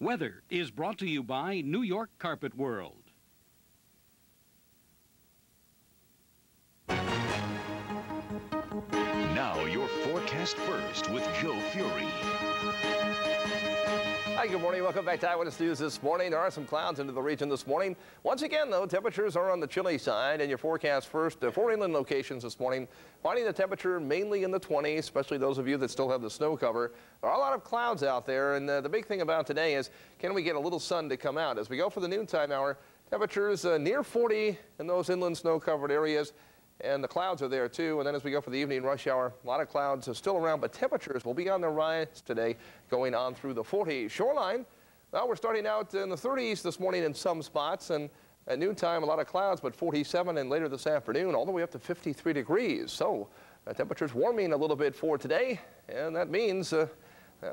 Weather is brought to you by New York Carpet World. Now your forecast first with Joe Furey. Hi, good morning. Welcome back to Eyewitness News this morning. There are some clouds into the region this morning. Once again, though, temperatures are on the chilly side, and your forecast first for inland locations this morning, finding the temperature mainly in the 20s, especially those of you that still have the snow cover. There are a lot of clouds out there, and the big thing about today is, can we get a little sun to come out? As we go for the noontime hour, temperatures near 40 in those inland snow-covered areas. And the clouds are there too. And then as we go for the evening rush hour, a lot of clouds are still around, but temperatures will be on the rise today, going on through the 40s. Shoreline, well, we're starting out in the 30s this morning in some spots, and at noontime, a lot of clouds, but 47, and later this afternoon, all the way up to 53 degrees. So temperatures warming a little bit for today, and that means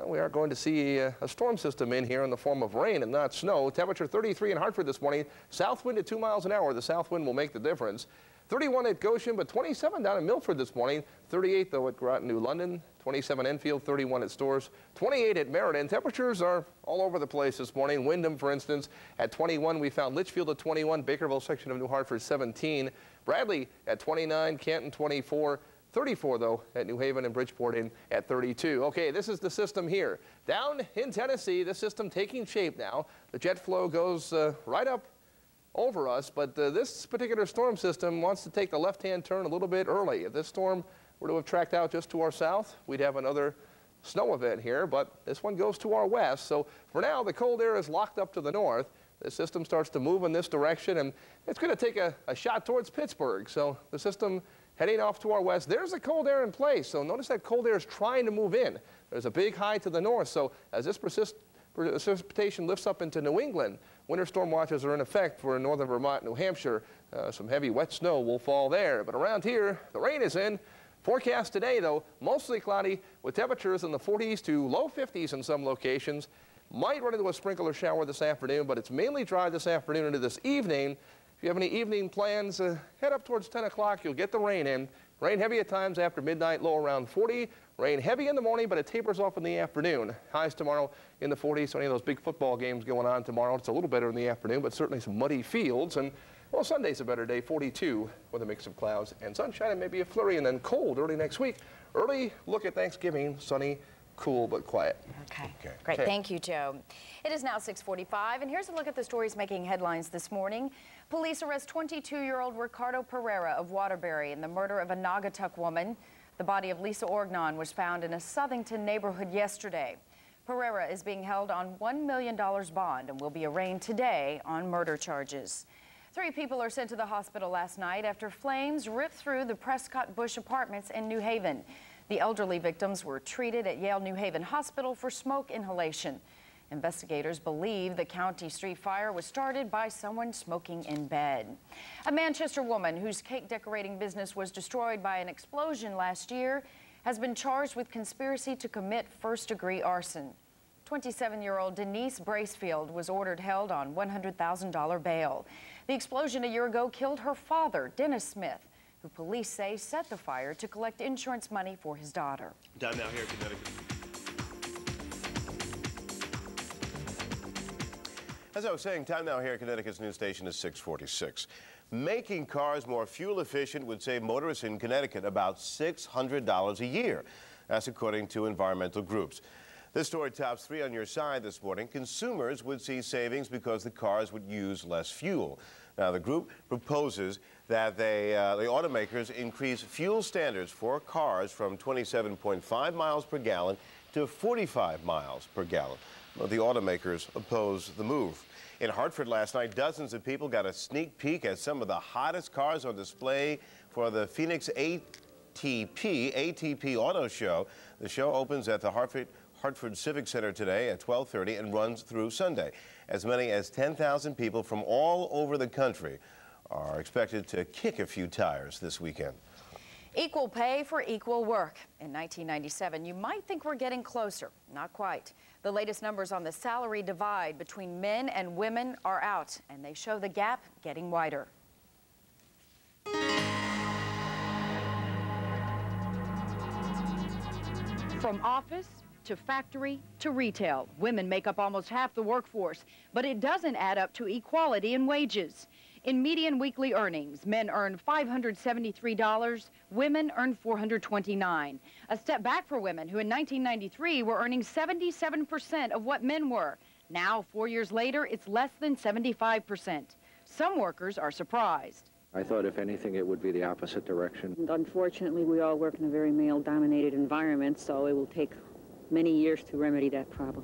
we are going to see a storm system in here in the form of rain and not snow. Temperature 33 in Hartford this morning. South wind at 2 miles an hour. The south wind will make the difference. 31 at Goshen, but 27 down in Milford this morning. 38, though, at Groton, New London. 27 Enfield, 31 at Storrs. 28 at Meriden. Temperatures are all over the place this morning. Windham, for instance, at 21. We found Litchfield at 21. Bakerville section of New Hartford, 17. Bradley at 29. Canton, 24. 34, though, at New Haven and Bridgeport in at 32. Okay, this is the system here. Down in Tennessee, the system taking shape now. The jet flow goes right up over us, but this particular storm system wants to take the left-hand turn a little bit early. If this storm were to have tracked out just to our south, we'd have another snow event here, but this one goes to our west. So for now, the cold air is locked up to the north. The system starts to move in this direction, and it's going to take a shot towards Pittsburgh. So the system heading off to our west. There's the cold air in place. So notice that cold air is trying to move in. There's a big high to the north. So as this precipitation lifts up into New England, winter storm watches are in effect for northern Vermont, New Hampshire. Some heavy wet snow will fall there. But around here, the rain is in. Forecast today, though, mostly cloudy with temperatures in the 40s to low 50s in some locations. Might run into a sprinkler shower this afternoon, but it's mainly dry this afternoon into this evening. If you have any evening plans, head up towards 10 o'clock. You'll get the rain in. Rain heavy at times after midnight, low around 40. Rain heavy in the morning, but it tapers off in the afternoon. Highs tomorrow in the 40s. So any of those big football games going on tomorrow, it's a little better in the afternoon, but certainly some muddy fields. And, well, Sunday's a better day, 42, with a mix of clouds and sunshine and maybe a flurry, and then cold early next week. Early look at Thanksgiving, sunny, cool, but quiet. Okay. Great. Thank you, Joe. It is now 6:45, and here's a look at the stories making headlines this morning. Police arrest 22-year-old Ricardo Pereira of Waterbury in the murder of a Naugatuck woman. The body of Lisa Orgnon was found in a Southington neighborhood yesterday. Pereira is being held on $1 million bond and will be arraigned today on murder charges. 3 people are sent to the hospital last night after flames ripped through the Prescott Bush apartments in New Haven. The elderly victims were treated at Yale New Haven Hospital for smoke inhalation. Investigators believe the County Street fire was started by someone smoking in bed. A Manchester woman whose cake decorating business was destroyed by an explosion last year has been charged with conspiracy to commit first-degree arson. 27-year-old Denise Bracefield was ordered held on $100,000 bail. The explosion a year ago killed her father, Dennis Smith, who police say set the fire to collect insurance money for his daughter. Down now here in Connecticut. As I was saying, time now here at Connecticut's news station is 6:46. Making cars more fuel efficient would save motorists in Connecticut about $600 a year. That's according to environmental groups. This story tops 3 on your side this morning. Consumers would see savings because the cars would use less fuel. Now, the group proposes that the automakers increase fuel standards for cars from 27.5 miles per gallon to 45 miles per gallon. Well, the automakers oppose the move. In Hartford last night, dozens of people got a sneak peek at some of the hottest cars on display for the Phoenix ATP Auto Show. The show opens at the Hartford Civic Center today at 12:30 and runs through Sunday. As many as 10,000 people from all over the country are expected to kick a few tires this weekend. Equal pay for equal work. In 1997, you might think we're getting closer. Not quite. The latest numbers on the salary divide between men and women are out, and they show the gap getting wider. From office to factory to retail. Women make up almost half the workforce, but it doesn't add up to equality in wages. In median weekly earnings, men earn $573, women earn $429. A step back for women who in 1993 were earning 77% of what men were. Now, 4 years later, it's less than 75%. Some workers are surprised. I thought, if anything, it would be the opposite direction. Unfortunately, we all work in a very male-dominated environment, so it will take many years to remedy that problem.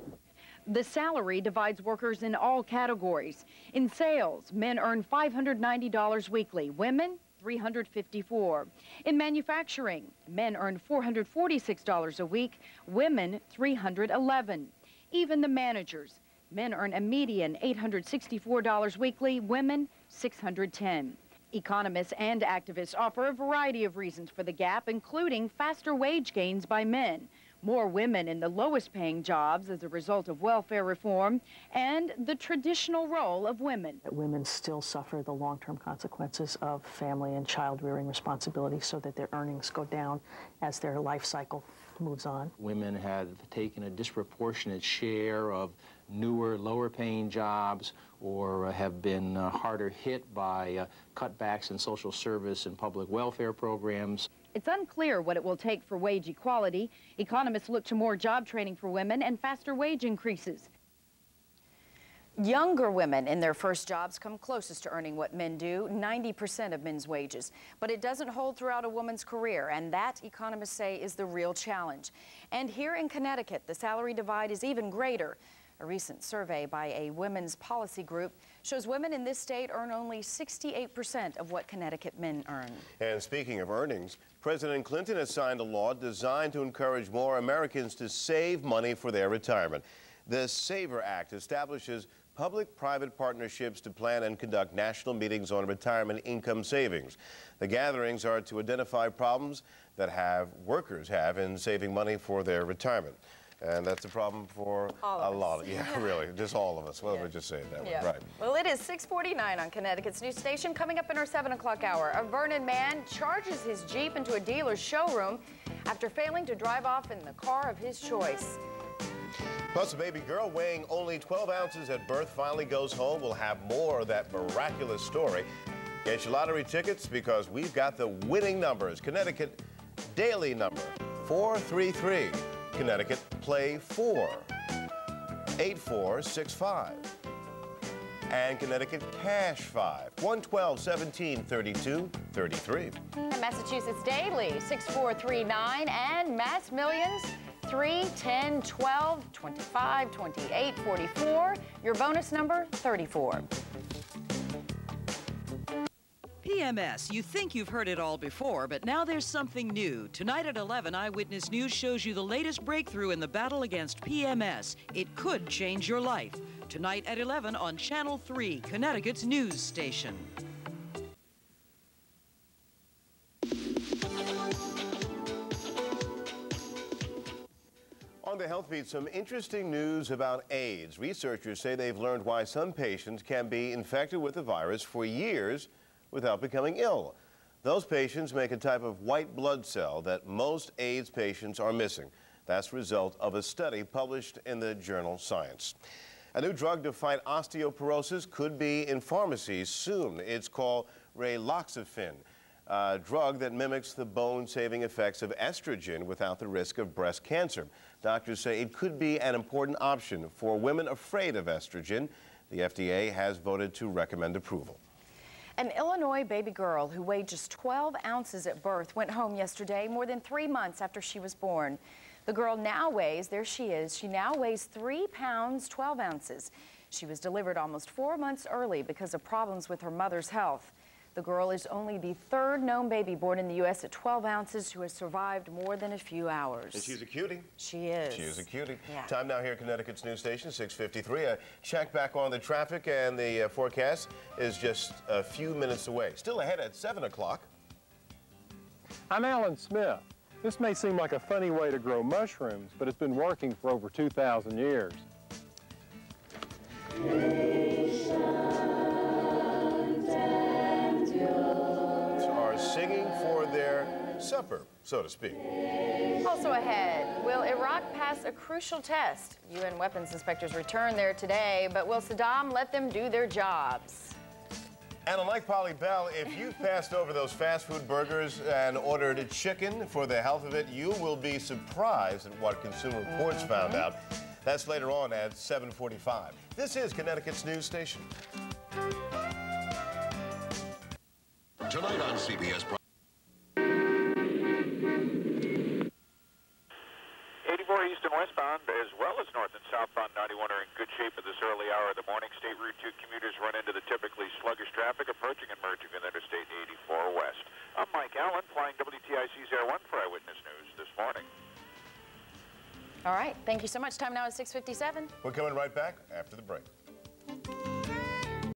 The salary divides workers in all categories. In sales, men earn $590 weekly, women $354. In manufacturing, men earn $446 a week, women $311. Even the managers, men earn a median $864 weekly, women $610. Economists and activists offer a variety of reasons for the gap, including faster wage gains by men, more women in the lowest paying jobs as a result of welfare reform, and the traditional role of women. Women still suffer the long-term consequences of family and child-rearing responsibilities, so that their earnings go down as their life cycle moves on. Women have taken a disproportionate share of newer, lower-paying jobs, or have been harder hit by cutbacks in social service and public welfare programs. It's unclear what it will take for wage equality. Economists look to more job training for women and faster wage increases. Younger women in their first jobs come closest to earning what men do, 90% of men's wages. But it doesn't hold throughout a woman's career, and that, economists say, is the real challenge. And here in Connecticut, the salary divide is even greater. A recent survey by a women's policy group shows women in this state earn only 68% of what Connecticut men earn. And speaking of earnings, President Clinton has signed a law designed to encourage more Americans to save money for their retirement. The SAVER Act establishes public-private partnerships to plan and conduct national meetings on retirement income savings. The gatherings are to identify problems that workers have in saving money for their retirement. And that's a problem for a lot of, really, just all of us. Well, we just say it that way, right. Well, it is 6:49 on Connecticut's news station. Coming up in our 7 o'clock hour, a Vernon man charges his Jeep into a dealer's showroom after failing to drive off in the car of his choice. Plus, a baby girl weighing only 12 ounces at birth finally goes home. We'll have more of that miraculous story. Get your lottery tickets because we've got the winning numbers. Connecticut daily number 433. Connecticut play 4, 8465. And Connecticut cash 5, 112, 17, 32, 33. Massachusetts daily 6439 and Mass Millions 3, 10, 12, 25, 28, 44. Your bonus number 34. PMS, you think you've heard it all before, but now there's something new. Tonight at 11, Eyewitness News shows you the latest breakthrough in the battle against PMS. It could change your life. Tonight at 11 on Channel 3, Connecticut's news station. On the Health Beat, some interesting news about AIDS. Researchers say they've learned why some patients can be infected with the virus for years without becoming ill. Those patients make a type of white blood cell that most AIDS patients are missing. That's the result of a study published in the journal Science. A new drug to fight osteoporosis could be in pharmacies soon. It's called raloxifene, a drug that mimics the bone-saving effects of estrogen without the risk of breast cancer. Doctors say it could be an important option for women afraid of estrogen. The FDA has voted to recommend approval. An Illinois baby girl who weighed just 12 ounces at birth went home yesterday, more than 3 months after she was born. The girl now weighs, there she is, she now weighs 3 pounds, 12 ounces. She was delivered almost 4 months early because of problems with her mother's health. The girl is only the third known baby born in the U.S. at 12 ounces who has survived more than a few hours. And she's a cutie. She is. She is a cutie. Yeah. Time now here at Connecticut's news station, 6:53. A check back on the traffic, and the forecast is just a few minutes away. Still ahead at 7 o'clock. I'm Alan Smith. This may seem like a funny way to grow mushrooms, but it's been working for over 2,000 years. Are singing for their supper, so to speak. Also ahead, will Iraq pass a crucial test? UN weapons inspectors return there today, but will Saddam let them do their jobs? And unlike Polly Bell, if you've passed over those fast food burgers and ordered chicken for the health of it, you will be surprised at what Consumer Reports found out. That's later on at 7:45. This is Connecticut's news station. Tonight on CBS. 84 east and westbound, as well as north and southbound 91 are in good shape at this early hour of the morning. State Route 2 commuters run into the typically sluggish traffic approaching and merging with Interstate 84 west. I'm Mike Allen, flying WTIC's Air 1 for Eyewitness News this morning. All right, thank you so much. Time now is 6:57. We're coming right back after the break.